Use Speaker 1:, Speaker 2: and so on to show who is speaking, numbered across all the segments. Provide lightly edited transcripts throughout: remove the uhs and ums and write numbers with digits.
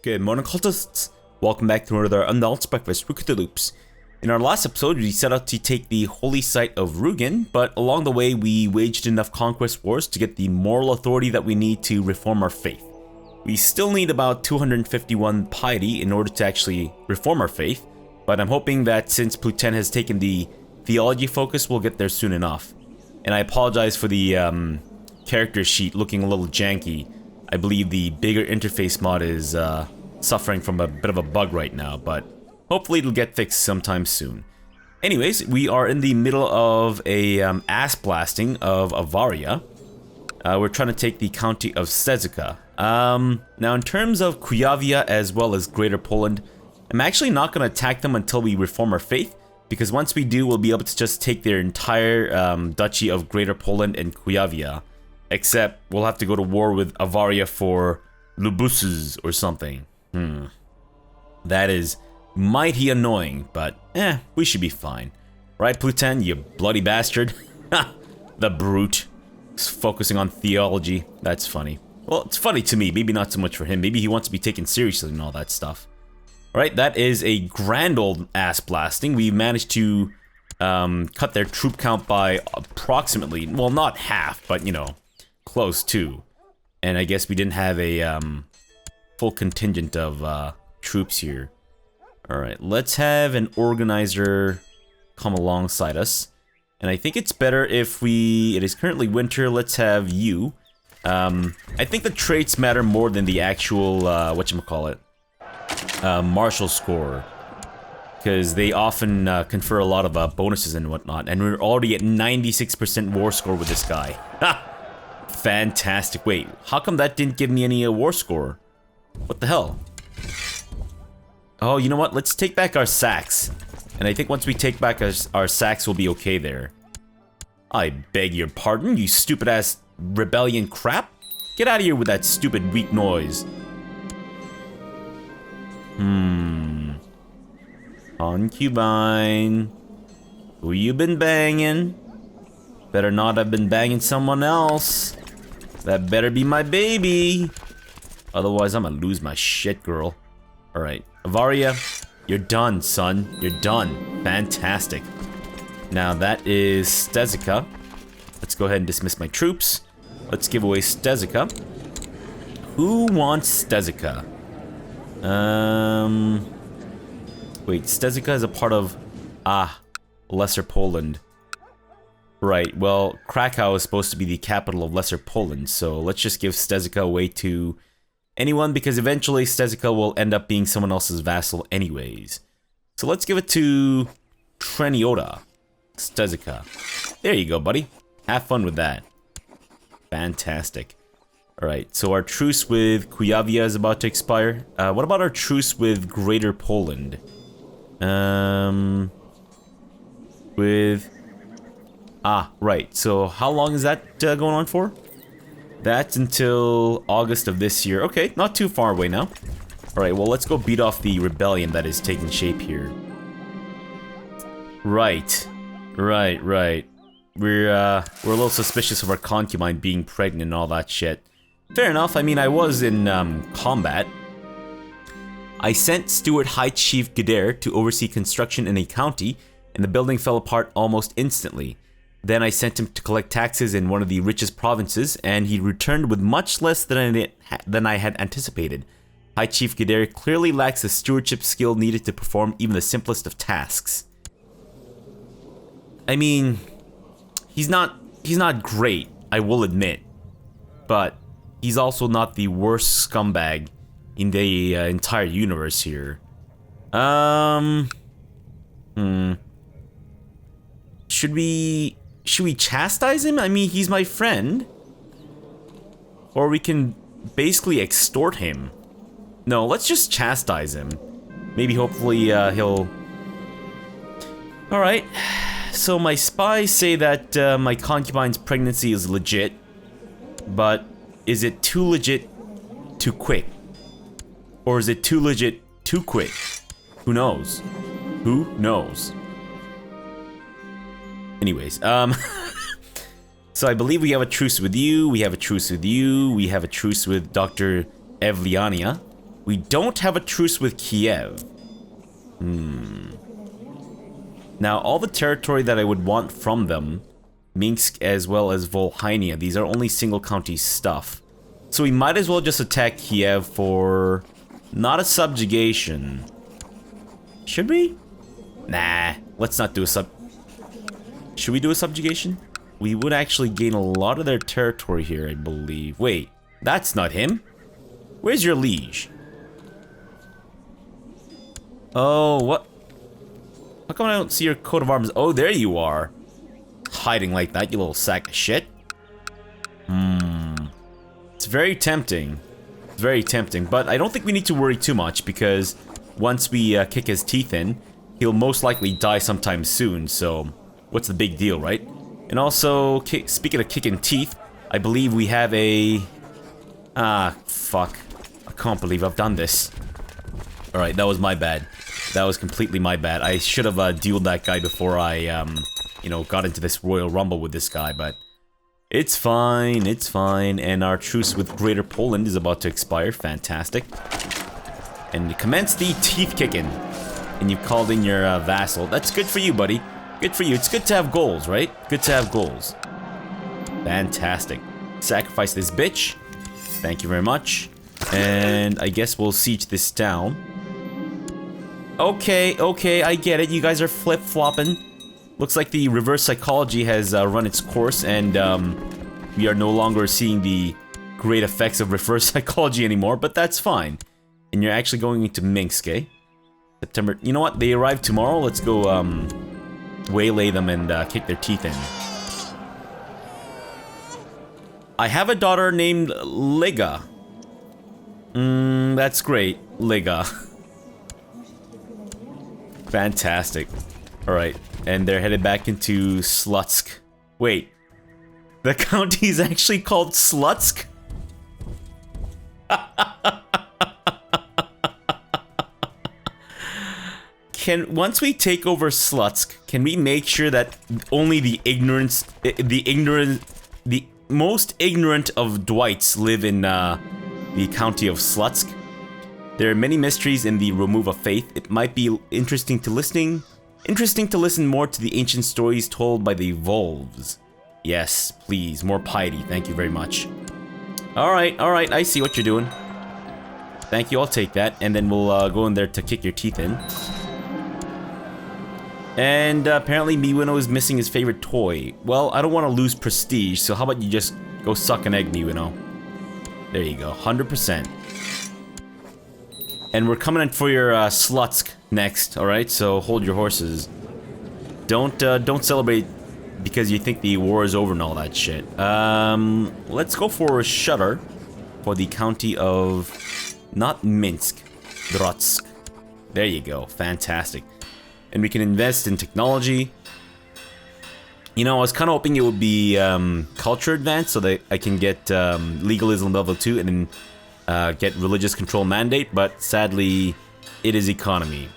Speaker 1: Good morning, cultists. Welcome back to another Umlaut breakfast with CthuLoops. In our last episode, we set out to take the holy site of Rugen, but along the way, we waged enough conquest wars to get the moral authority that we need to reform our faith. We still need about 251 piety in order to actually reform our faith, but I'm hoping that since Pluten has taken the theology focus, we'll get there soon enough. And I apologize for the character sheet looking a little janky. I believe the bigger interface mod is suffering from a bit of a bug right now, but hopefully it'll get fixed sometime soon. Anyways, we are in the middle of a ass blasting of Avaria. We're trying to take the county of Szczecin. Now in terms of Kujawia as well as Greater Poland, I'm actually not going to attack them until we reform our faith, because once we do, we'll be able to just take their entire duchy of Greater Poland and Kujawia. Except we'll have to go to war with Avaria for Lubuses or something. That is mighty annoying, but we should be fine. Right, Pluten, you bloody bastard? The brute. He's focusing on theology. That's funny. Well, it's funny to me, maybe not so much for him. Maybe he wants to be taken seriously and all that stuff. Alright, that is a grand old ass blasting. We managed to cut their troop count by approximately, well, not half, but you know, close to. And I guess we didn't have a full contingent of troops here. Alright, let's have an organizer come alongside us. And I think it's better if it is currently winter, let's have you. I think the traits matter more than the actual, whatchamacallit, martial score. Because they often confer a lot of bonuses and whatnot. And we're already at 96% war score with this guy. Ha! Fantastic. Wait, how come that didn't give me any war score? What the hell? Oh, you know what? Let's take back our sacks. And I think once we take back our sacks, we'll be okay there. I beg your pardon, you stupid ass rebellion crap. Get out of here with that stupid weak noise. Concubine. Who you been banging? Better not have been banging someone else. That better be my baby. Otherwise, I'm gonna lose my shit, girl. Alright, Avaria, you're done, son. You're done. Fantastic. Now that is Szczecin. Let's go ahead and dismiss my troops. Let's give away Szczecin. Who wants Szczecin? Wait, Szczecin is a part of... Lesser Poland. Right, well, Krakow is supposed to be the capital of Lesser Poland, so let's just give Szczecin away to anyone, because eventually Szczecin will end up being someone else's vassal anyways. So let's give it to Treniota. Szczecin. There you go, buddy. Have fun with that. Fantastic. Alright, so our truce with Kujawia is about to expire. What about our truce with Greater Poland? Right. So how long is that going on for? That's until August of this year. Okay, not too far away now. Alright, well, let's go beat off the rebellion that is taking shape here. Right. We're a little suspicious of our concubine being pregnant and all that shit. Fair enough, I mean, I was in combat. I sent Steward High Chief Geder to oversee construction in a county, and the building fell apart almost instantly. Then I sent him to collect taxes in one of the richest provinces, and he returned with much less than I had anticipated. High Chief Geder clearly lacks the stewardship skill needed to perform even the simplest of tasks. I mean, he's not great, I will admit, but he's also not the worst scumbag in the entire universe here. Should we chastise him? I mean, he's my friend. Or we can basically extort him. No, let's just chastise him. Maybe hopefully he'll... Alright. So my spies say that my concubine's pregnancy is legit. But is it too legit to quit? Or is it too legit to quit? Who knows? Who knows? Anyways, so I believe we have a truce with you, we have a truce with you, we have a truce with Dr. Evliania. We don't have a truce with Kiev. Now, all the territory that I would want from them, Minsk as well as Volhynia, these are only single county stuff. So we might as well just attack Kiev for not a subjugation. Should we? Nah, let's not do a Should we do a subjugation? We would actually gain a lot of their territory here, I believe. Wait, that's not him. Where's your liege? Oh, what? How come I don't see your coat of arms? Oh, there you are. Hiding like that, you little sack of shit. It's very tempting. It's very tempting, but I don't think we need to worry too much because once we kick his teeth in, he'll most likely die sometime soon, so what's the big deal, right? And also, speaking of kicking teeth, I believe we have a... Ah, fuck. I can't believe I've done this. Alright, that was my bad. That was completely my bad. I should have dueled that guy before I, you know, got into this Royal Rumble with this guy, but... It's fine, it's fine. And our truce with Greater Poland is about to expire. Fantastic. And you commence the teeth kicking. And you called in your vassal. That's good for you, buddy. Good for you. It's good to have goals, right? Good to have goals. Fantastic. Sacrifice this bitch. Thank you very much. And I guess we'll siege this town. Okay, okay, I get it. You guys are flip-flopping. Looks like the reverse psychology has run its course, and we are no longer seeing the great effects of reverse psychology anymore, but that's fine. And you're actually going into Minsk, eh? September... You know what? They arrive tomorrow. Let's go, waylay them and kick their teeth in. I have a daughter named Liga. That's great. Liga. Fantastic. Alright, and they're headed back into Slutsk. Wait. The county is actually called Slutsk? Once we take over Slutsk, can we make sure that only the most ignorant of Dwights live in the county of Slutsk? There are many mysteries in the Romuvan faith. It might be interesting to listen more to the ancient stories told by the Volves. Yes, please, more piety. Thank you very much. Alright, I see what you're doing. Thank you, I'll take that. And then we'll go in there to kick your teeth in. And apparently Miwino is missing his favorite toy. Well, I don't want to lose prestige, so how about you just go suck an egg, Miwino? There you go, 100%. And we're coming in for your Slutsk next, alright? So hold your horses. Don't celebrate because you think the war is over and all that shit. Let's go for a shutter for the county of... Not Minsk. Drotsk. There you go. Fantastic. And we can invest in technology. You know, I was kind of hoping it would be culture advance so that I can get legalism level 2 and then get religious control mandate, but sadly, it is economy.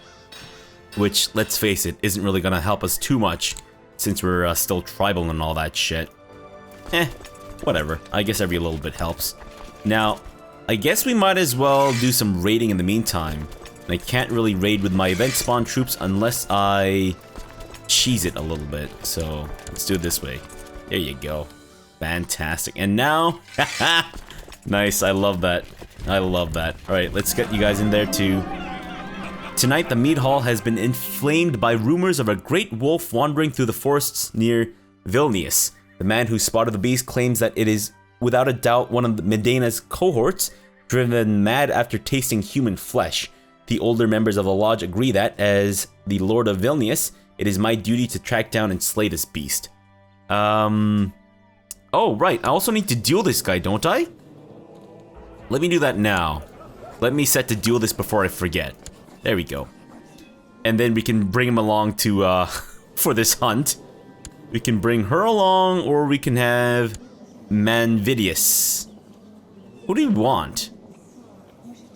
Speaker 1: Which, let's face it, isn't really gonna help us too much since we're still tribal and all that shit. Whatever. I guess every little bit helps. Now, I guess we might as well do some raiding in the meantime. And I can't really raid with my event spawn troops unless I cheese it a little bit. So, let's do it this way. There you go. Fantastic. And now, haha! Nice, I love that. I love that. Alright, let's get you guys in there too. Tonight, the mead hall has been inflamed by rumors of a great wolf wandering through the forests near Vilnius. The man who spotted the beast claims that it is, without a doubt, one of Medena's cohorts, driven mad after tasting human flesh. The older members of the lodge agree that, as the Lord of Vilnius, it is my duty to track down and slay this beast. Oh, right, I also need to duel this guy, don't I? Let me do that now. Let me set to duel this before I forget. There we go. And then we can bring him along to, for this hunt. We can bring her along, or we can have Manvidius. Who do you want?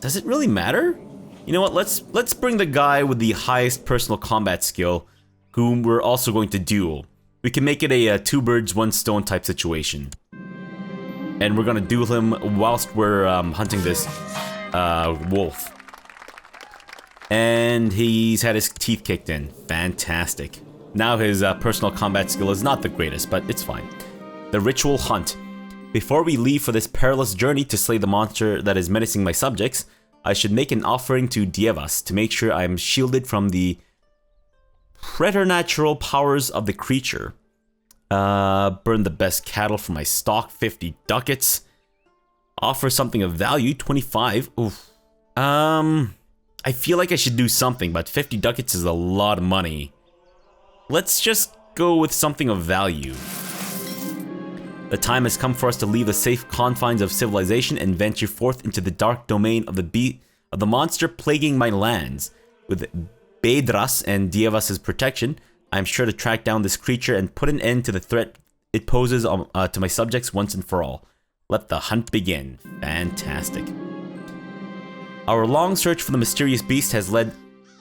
Speaker 1: Does it really matter? You know what, let's bring the guy with the highest personal combat skill, whom we're also going to duel. We can make it a two birds, one stone type situation. And we're gonna duel him whilst we're hunting this wolf. And he's had his teeth kicked in. Fantastic. Now his personal combat skill is not the greatest, but it's fine. The ritual hunt. Before we leave for this perilous journey to slay the monster that is menacing my subjects, I should make an offering to Dievas to make sure I am shielded from the preternatural powers of the creature. Burn the best cattle from my stock, 50 ducats. Offer something of value, 25. Oof. I feel like I should do something, but 50 ducats is a lot of money. Let's just go with something of value. The time has come for us to leave the safe confines of civilization and venture forth into the dark domain of the monster plaguing my lands. With Bedras and Dievas' protection, I am sure to track down this creature and put an end to the threat it poses to my subjects once and for all. Let the hunt begin. Fantastic. Our long search for the mysterious beast has led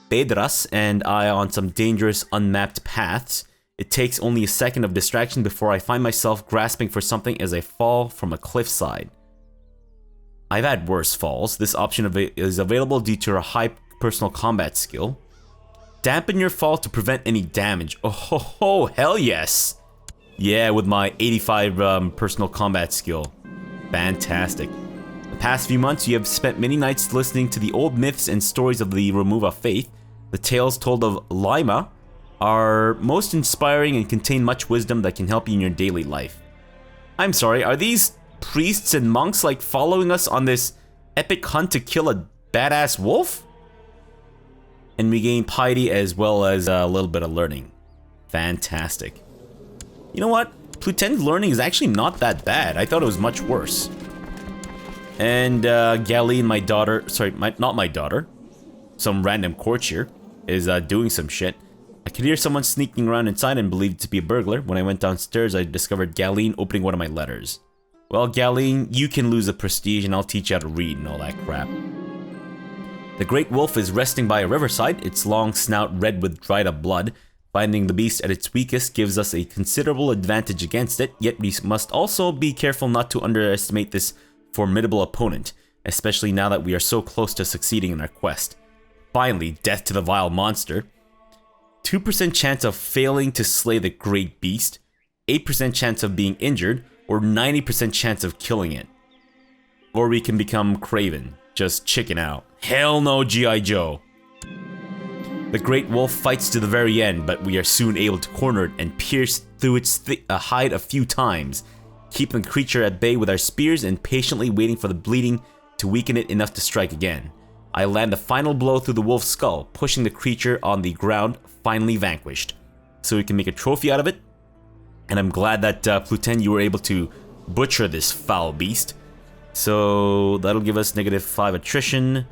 Speaker 1: Bedras and I on some dangerous unmapped paths. It takes only a second of distraction before I find myself grasping for something as I fall from a cliffside. I've had worse falls. This option is available due to a high personal combat skill. Dampen your fall to prevent any damage. Oh, hell yes! Yeah, with my 85 personal combat skill. Fantastic. The past few months, you have spent many nights listening to the old myths and stories of the Romuvan faith. The tales told of Lima are most inspiring and contain much wisdom that can help you in your daily life. I'm sorry, are these priests and monks like following us on this epic hunt to kill a badass wolf? And we gain piety as well as a little bit of learning. Fantastic. You know what? Pluton's learning is actually not that bad. I thought it was much worse. And Galeen, my daughter, sorry, not my daughter, some random courtier, is doing some shit. I could hear someone sneaking around inside and believed it to be a burglar. When I went downstairs, I discovered Galeen opening one of my letters. Well, Galeen, you can lose the prestige and I'll teach you how to read and all that crap. The great wolf is resting by a riverside, its long snout red with dried up blood. Finding the beast at its weakest gives us a considerable advantage against it, yet we must also be careful not to underestimate this formidable opponent, especially now that we are so close to succeeding in our quest. Finally, death to the vile monster. 2% chance of failing to slay the great beast, 8% chance of being injured, or 90% chance of killing it. Or we can become Craven, just chicken out. Hell no, G.I. Joe. The great wolf fights to the very end, but we are soon able to corner it and pierce through its hide a few times, keeping the creature at bay with our spears and patiently waiting for the bleeding to weaken it enough to strike again. I land a final blow through the wolf's skull, pushing the creature on the ground, finally vanquished. So we can make a trophy out of it. And I'm glad that, Pluton, you were able to butcher this foul beast. So that'll give us -5 attrition,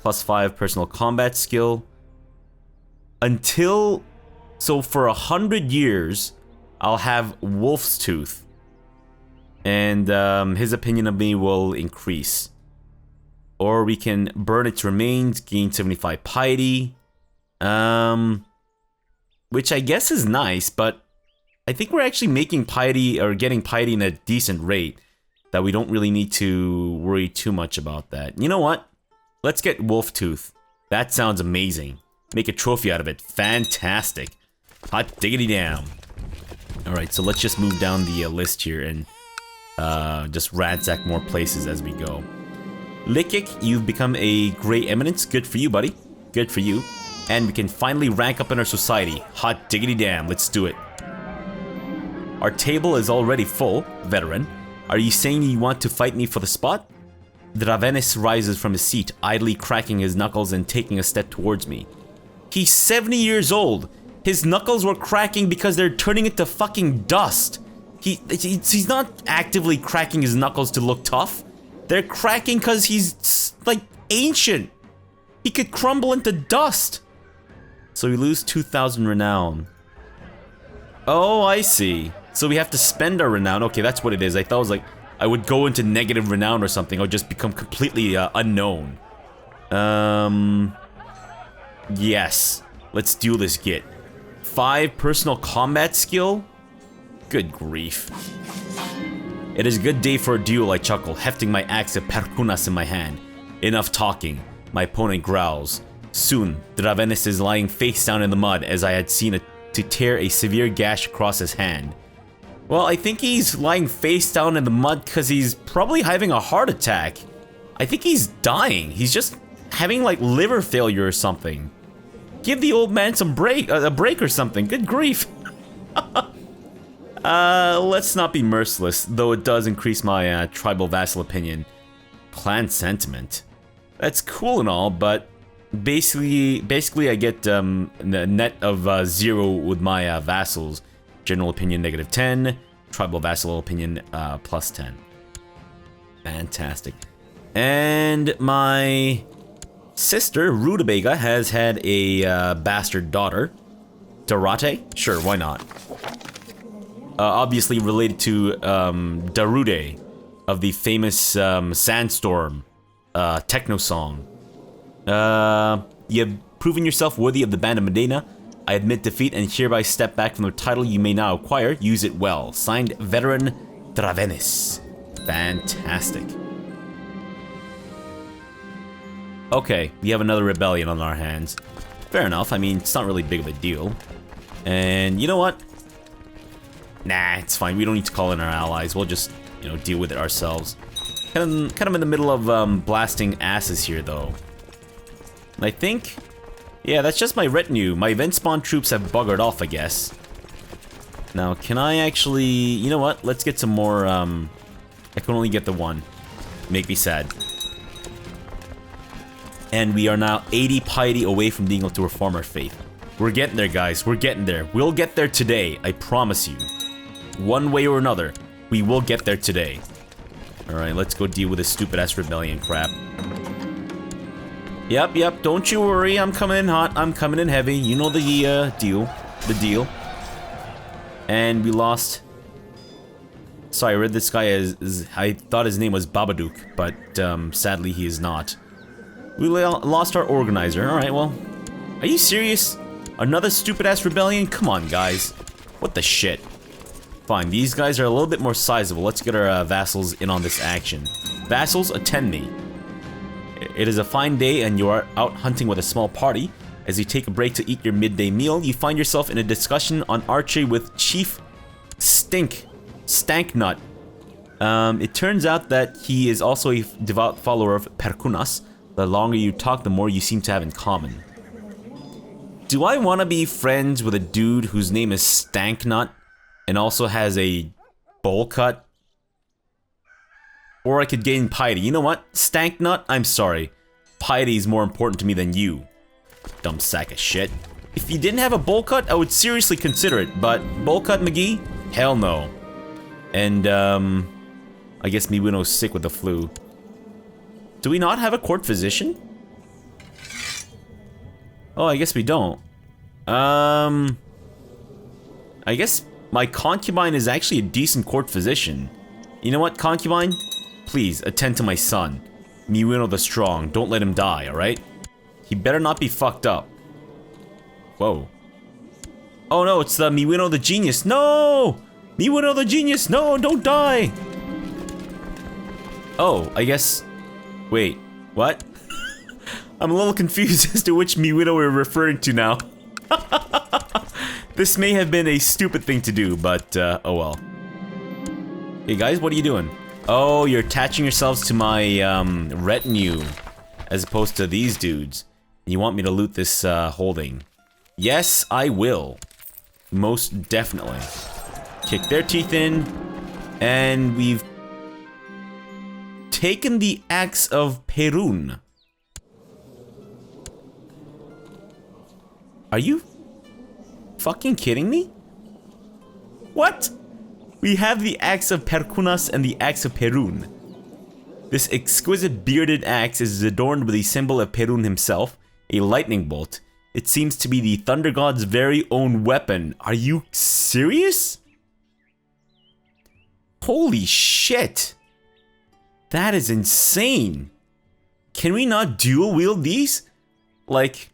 Speaker 1: +5 personal combat skill. So for 100 years, I'll have Wolf's Tooth. And his opinion of me will increase. Or we can burn its remains, gain 75 piety. Which I guess is nice, but I think we're actually making piety, or getting piety in a decent rate, that we don't really need to worry too much about that. You know what? Let's get Wolf Tooth. That sounds amazing. Make a trophy out of it. Fantastic. Hot diggity damn. Alright, so let's just move down the list here and just ransack more places as we go. Likik, you've become a Grey Eminence. Good for you, buddy. Good for you. And we can finally rank up in our society. Hot diggity damn, let's do it. Our table is already full, veteran. Are you saying you want to fight me for the spot? Dravenis rises from his seat, idly cracking his knuckles and taking a step towards me. He's 70 years old. His knuckles were cracking because they're turning into fucking dust. He's not actively cracking his knuckles to look tough. They're cracking because he's, like, ancient. He could crumble into dust. So we lose 2,000 renown. Oh, I see. So we have to spend our renown. Okay, that's what it is. I thought it was like I would go into negative renown or something. I would just become completely unknown. Yes. Let's do this, Git. 5 personal combat skill? Good grief. It is a good day for a duel, I chuckle, hefting my axe of Perkunas in my hand. Enough talking, my opponent growls. Soon, Dravenis is lying face down in the mud as I had seen to tear a severe gash across his hand. Well, I think he's lying face down in the mud because he's probably having a heart attack. I think he's dying. He's just having like liver failure or something. Give the old man some a break or something. Good grief. Let's not be merciless, though it does increase my tribal vassal opinion. Clan sentiment. That's cool and all, but basically I get a net of 0 with my vassals. General opinion -10, tribal vassal opinion +10. Fantastic. And my sister, Rutabaga, has had a bastard daughter. Darate? Sure, why not? Obviously related to Darude of the famous Sandstorm techno song. You've proven yourself worthy of the Band of Medina. I admit defeat and hereby step back from the title you may now acquire. Use it well. Signed, Veteran Dravenis. Fantastic. Okay, we have another rebellion on our hands. Fair enough, I mean, it's not really big of a deal. And you know what? Nah, it's fine. We don't need to call in our allies. We'll just, you know, deal with it ourselves. Kind of in the middle of blasting asses here, though. I think... yeah, that's just my retinue. My event spawn troops have buggered off, I guess. Now, can I actually... you know what? Let's get some more, I can only get the one. Make me sad. And we are now 80 piety away from being able to reform our faith. We're getting there, guys. We're getting there. We'll get there today. I promise you. One way or another, we will get there today. Alright, let's go deal with this stupid-ass rebellion crap. Yep, don't you worry. I'm coming in hot. I'm coming in heavy. You know the deal. The deal. And we lost... sorry, I read this guy as... I thought his name was Babadook, but sadly he is not. We lost our organizer. Alright, well... are you serious? Another stupid-ass rebellion? Come on, guys. What the shit? Fine, these guys are a little bit more sizable. Let's get our vassals in on this action. Vassals, attend me. It is a fine day and you are out hunting with a small party. As you take a break to eat your midday meal, you find yourself in a discussion on archery with Chief Stanknut. It turns out that he is also a devout follower of Perkunas. The longer you talk, the more you seem to have in common. Do I want to be friends with a dude whose name is Stanknut and also has a bowl cut? Or I could gain piety. You know what? Stanknut, I'm sorry. Piety is more important to me than you. Dumb sack of shit. If you didn't have a bowl cut, I would seriously consider it, but bowl cut McGee? Hell no. And, I guess Miwino's sick with the flu. Do we not have a court physician? Oh, I guess we don't. I guess my concubine is actually a decent court physician. You know what, concubine? Please, attend to my son. Miwino the Strong. Don't let him die, alright? He better not be fucked up. Whoa. Oh no, it's the Miwino the Genius. No! Miwino the Genius, no, don't die! Oh, I guess... wait, what? I'm a little confused as to which Miwino we're referring to now. This may have been a stupid thing to do, but, oh well. Hey guys, what are you doing? Oh, you're attaching yourselves to my, retinue. As opposed to these dudes. You want me to loot this, holding. Yes, I will. Most definitely. Kick their teeth in. And we've... taken the axe of Perun. Are you fucking kidding me? What? We have the axe of Perkunas and the axe of Perun. This exquisite bearded axe is adorned with the symbol of Perun himself, a lightning bolt. It seems to be the Thunder God's very own weapon. Are you serious? Holy shit. That is insane. Can we not dual wield these? Like,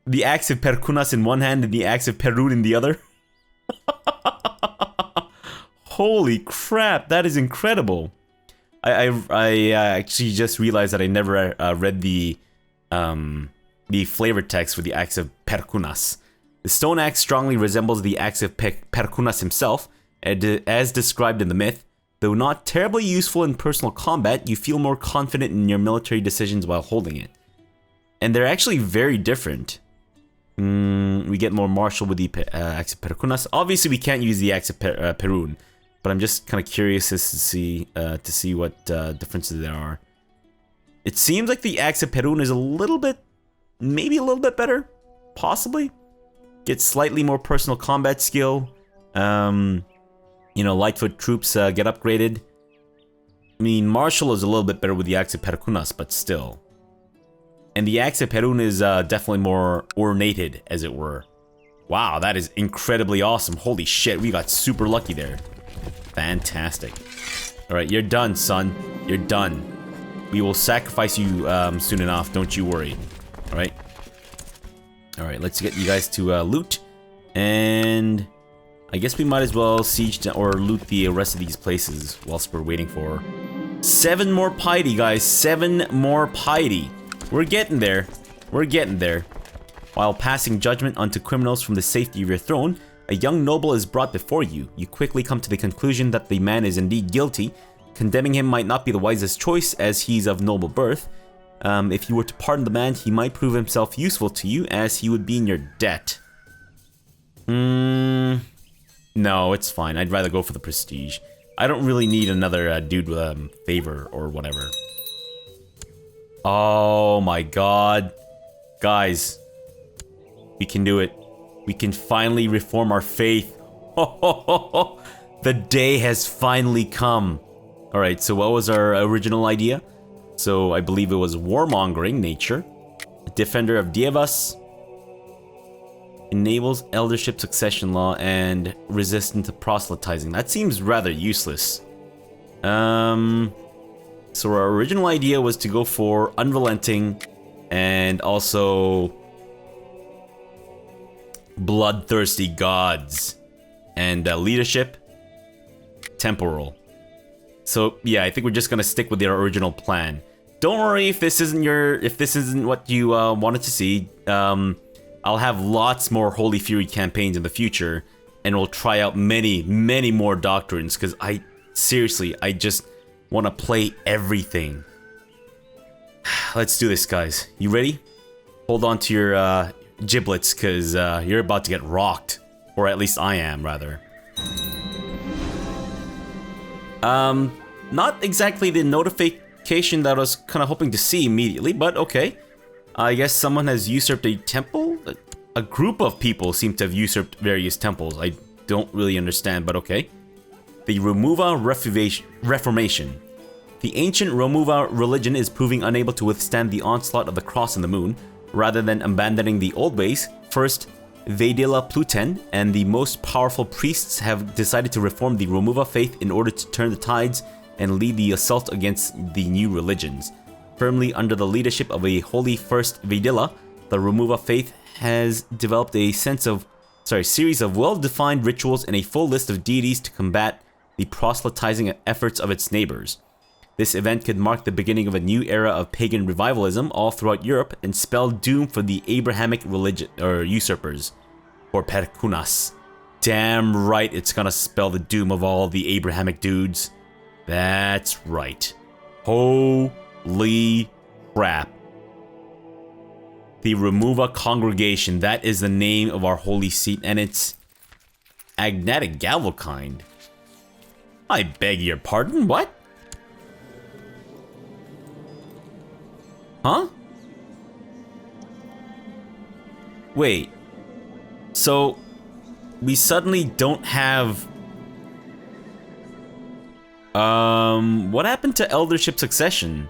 Speaker 1: the axe of Perkunas in one hand and the axe of Perun in the other? Holy crap, that is incredible. I actually just realized that I never read the flavor text for the axe of Perkunas. The stone axe strongly resembles the axe of Perkunas himself, as described in the myth. Though not terribly useful in personal combat, you feel more confident in your military decisions while holding it. And they're actually very different. We get more martial with the axe of Perkunas. Obviously, we can't use the axe of Perun, but I'm just kind of curious as to see what differences there are. It seems like the axe of Perun is a little bit, maybe a little bit better, possibly. Gets slightly more personal combat skill. You know, Lightfoot troops get upgraded. I mean, Martial is a little bit better with the axe of Perkunas, but still. And the axe of Perun is definitely more ornated, as it were. Wow, that is incredibly awesome. Holy shit, we got super lucky there. Fantastic. Alright, you're done, son. You're done. We will sacrifice you soon enough, don't you worry. Alright. Alright, let's get you guys to loot. And I guess we might as well siege or loot the rest of these places whilst we're waiting for 7 more piety, guys. 7 more piety. We're getting there. We're getting there. While passing judgment onto criminals from the safety of your throne, a young noble is brought before you. You quickly come to the conclusion that the man is indeed guilty. Condemning him might not be the wisest choice, as he's of noble birth. If you were to pardon the man, he might prove himself useful to you, as he would be in your debt. No, it's fine. I'd rather go for the prestige. I don't really need another dude with favor or whatever. Oh my god. Guys, we can do it. We can finally reform our faith. The day has finally come. Alright, so what was our original idea? So I believe it was warmongering nature, defender of Dievas, enables eldership succession law, and resistant to proselytizing. That seems rather useless. So our original idea was to go for unrelenting and also bloodthirsty gods, and leadership, temporal. So yeah, I think we're just gonna stick with our original plan. Don't worry if this isn't what you wanted to see. I'll have lots more Holy Fury campaigns in the future, and we'll try out many more doctrines, because I just want to play everything. Let's do this, guys. You ready? Hold on to your giblets, because you're about to get rocked. Or at least I am, rather. Not exactly the notification that I was kind of hoping to see immediately, but okay. I guess someone has usurped a temple? A group of people seem to have usurped various temples. I don't really understand, but okay. The Romuvan Reformation. The ancient Romuva religion is proving unable to withstand the onslaught of the cross and the moon. Rather than abandoning the old ways, first Vedila Pluten and the most powerful priests have decided to reform the Romuva faith in order to turn the tides and lead the assault against the new religions. Firmly under the leadership of a holy first Vedila, the Romuva faith has developed a series of well-defined rituals and a full list of deities to combat the proselytizing efforts of its neighbors. This event could mark the beginning of a new era of pagan revivalism all throughout Europe and spell doom for the Abrahamic religion or usurpers, or Perkunas. Damn right, it's gonna spell the doom of all the Abrahamic dudes. That's right. Holy crap. The Romuva Congregation, that is the name of our holy seat, and it's Agnatic Galvokind. I beg your pardon, what? Huh? Wait. So, we suddenly don't have... what happened to eldership succession?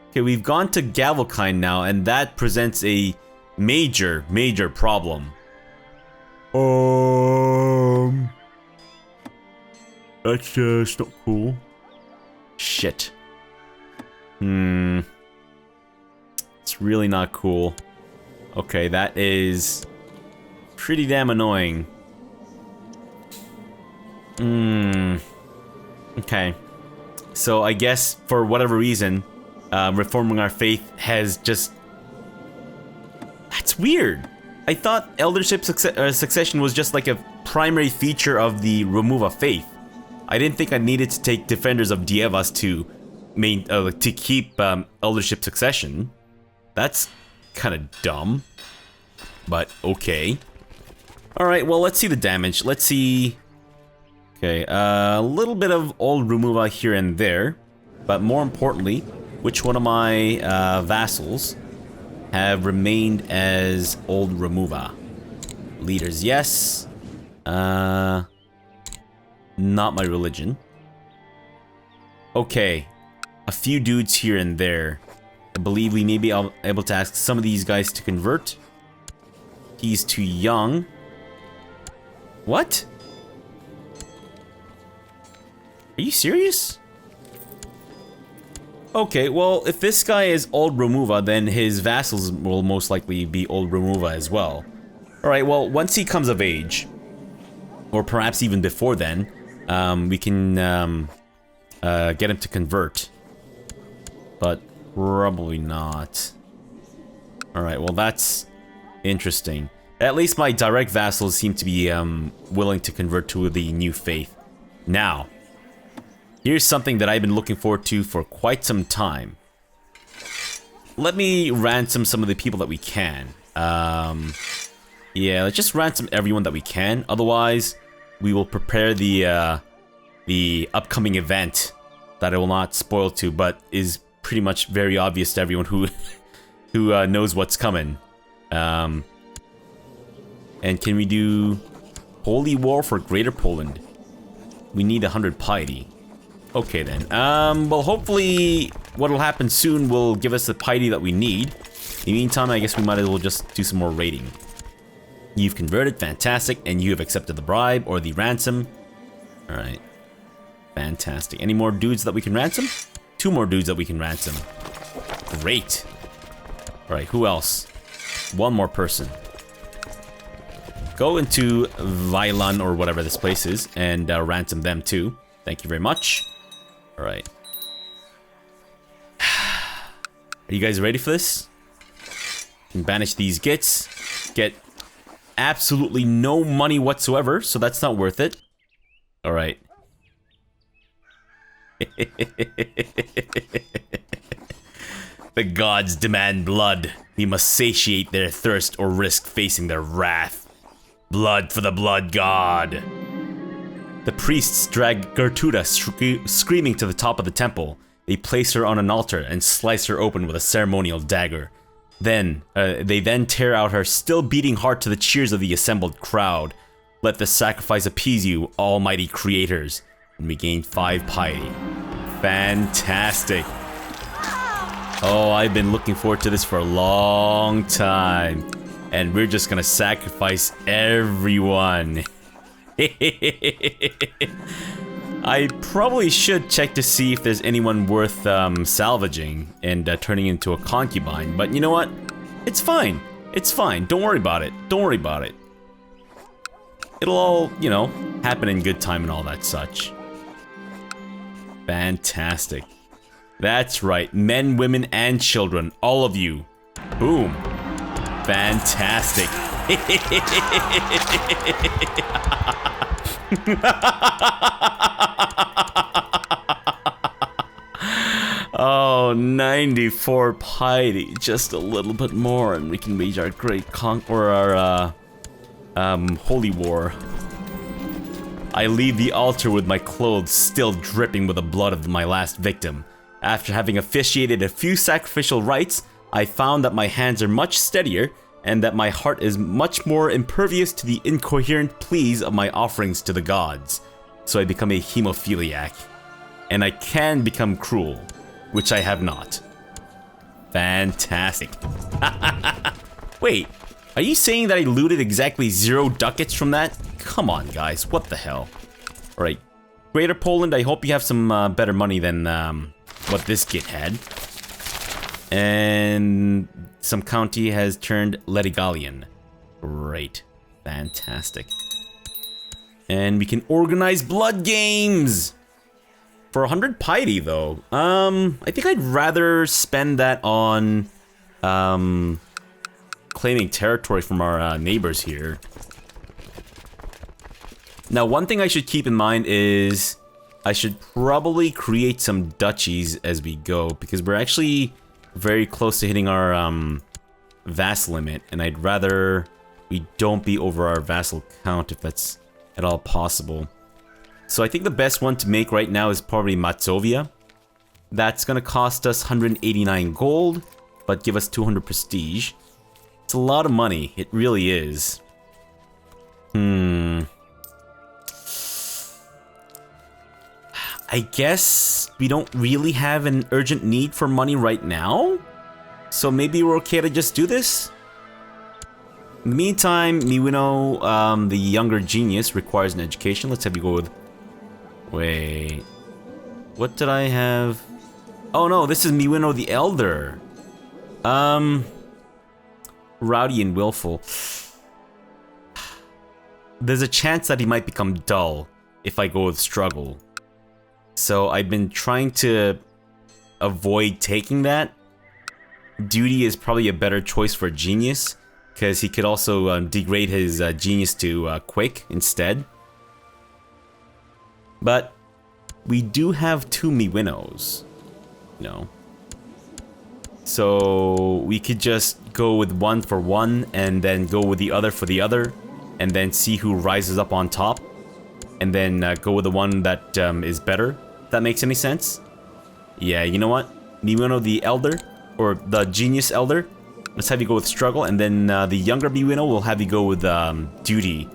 Speaker 1: Okay, we've gone to Galvokind now, and that presents a major problem. That's just not cool. Shit. It's really not cool. Okay, that is pretty damn annoying. Okay. So I guess for whatever reason, reforming our faith has just... That's weird. I thought eldership succession was just like a primary feature of the Romuva faith. I didn't think I needed to take Defenders of Dievas to keep eldership succession. That's kind of dumb, but okay. All right, well, let's see the damage. Let's see. Okay, a little bit of old Romuva here and there, but more importantly, which one of my vassals have remained as old Romuva? Leaders, yes. Not my religion. Okay, a few dudes here and there. I believe we may be able to ask some of these guys to convert. He's too young. What? Are you serious? Okay, well, if this guy is old Romuva, then his vassals will most likely be old Romuva as well. Alright, well, once he comes of age, or perhaps even before then, we can get him to convert. But probably not. Alright, well, that's interesting. At least my direct vassals seem to be willing to convert to the new faith. Now, here's something that I've been looking forward to for quite some time. Let me ransom some of the people that we can. Yeah, let's just ransom everyone that we can. Otherwise, we will prepare the upcoming event that I will not spoil to, but is pretty much very obvious to everyone who knows what's coming. And can we do Holy War for Greater Poland? We need 100 piety. Okay then. Well, hopefully what'll happen soon will give us the piety that we need. In the meantime, I guess we might as well just do some more raiding. You've converted, fantastic, and you have accepted the bribe or the ransom. Alright. Fantastic. Any more dudes that we can ransom? 2 more dudes that we can ransom. Great. Alright, who else? 1 more person. Go into Vailan or whatever this place is and ransom them too. Thank you very much. Alright. Are you guys ready for this? Can banish these gits. Get absolutely no money whatsoever, so that's not worth it. Alright. The gods demand blood. We must satiate their thirst or risk facing their wrath. Blood for the blood god. The priests drag Gertruda screaming to the top of the temple. They place her on an altar and slice her open with a ceremonial dagger. Then, they tear out her still beating heart to the cheers of the assembled crowd. Let the sacrifice appease you, almighty creators. And we gain 5 piety. Fantastic. Oh, I've been looking forward to this for a long time. And we're just gonna sacrifice everyone. I probably should check to see if there's anyone worth salvaging and turning into a concubine, but you know what? It's fine. It's fine. Don't worry about it. Don't worry about it. It'll all, you know, happen in good time and all that such. Fantastic. That's right. Men, women, and children. All of you. Boom. Fantastic. Oh, 94 piety. Just a little bit more and we can wage our great holy war. I leave the altar with my clothes still dripping with the blood of my last victim. After having officiated a few sacrificial rites, I found that my hands are much steadier and that my heart is much more impervious to the incoherent pleas of my offerings to the gods. So I become a hemophiliac. And I can become cruel, which I have not. Fantastic. Wait, are you saying that I looted exactly 0 ducats from that? Come on, guys, what the hell? Alright, Greater Poland, I hope you have some better money than what this git had. And some county has turned Letigalian. Great. Fantastic. And we can organize blood games! For 100 piety, though, I think I'd rather spend that on, claiming territory from our neighbors here. Now, one thing I should keep in mind is I should probably create some duchies as we go, because we're actually very close to hitting our, vassal limit, and I'd rather we don't be over our vassal count if that's at all possible. So I think the best one to make right now is probably Matsovia. That's gonna cost us 189 gold, but give us 200 prestige. It's a lot of money, it really is. I guess we don't really have an urgent need for money right now? So maybe we're okay to just do this? In the meantime, Miwino, the younger genius, requires an education. Let's have you go with... Wait... What did I have? Oh no, this is Miwino the Elder. Rowdy and willful. There's a chance that he might become dull if I go with struggle. So I've been trying to avoid taking that. Duty is probably a better choice for genius, because he could also degrade his genius to quick instead. But we do have 2 Miwinos, you know. So we could just go with one for one and then go with the other for the other, and then see who rises up on top, and then go with the one that is better. If that makes any sense? Yeah, you know what? Miwino the Elder, or the Genius Elder, let's have you go with Struggle, and then the younger Miwino will have you go with Duty,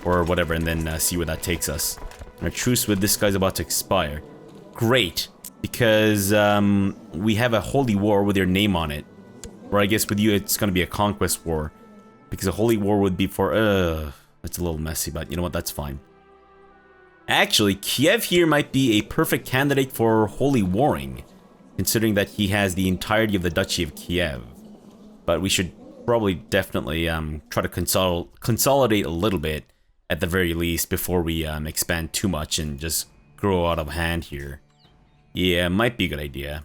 Speaker 1: or whatever, and then see where that takes us. Our truce with this guy's about to expire. Great, because we have a holy war with your name on it. Or I guess with you it's gonna be a conquest war. Because a holy war would be for, it's a little messy, but you know what, that's fine. Actually, Kiev here might be a perfect candidate for holy warring, considering that he has the entirety of the Duchy of Kiev. But we should probably definitely try to consolidate a little bit, at the very least, before we expand too much and just grow out of hand here. Yeah, might be a good idea.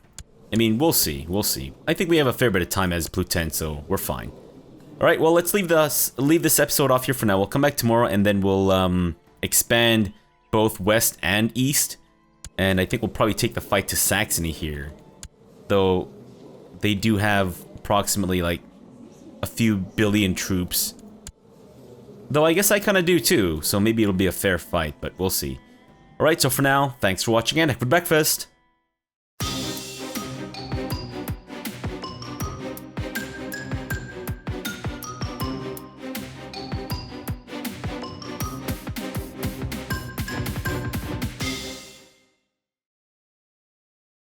Speaker 1: I mean, we'll see, we'll see. I think we have a fair bit of time as Blue 10, so we're fine. Alright, well, let's leave this episode off here for now. We'll come back tomorrow, and then we'll expand both west and east. And I think we'll probably take the fight to Saxony here. Though, they do have approximately, like, a few billion troops. Though I guess I kind of do too, so maybe it'll be a fair fight, but we'll see. Alright, so for now, thanks for watching and have a good breakfast!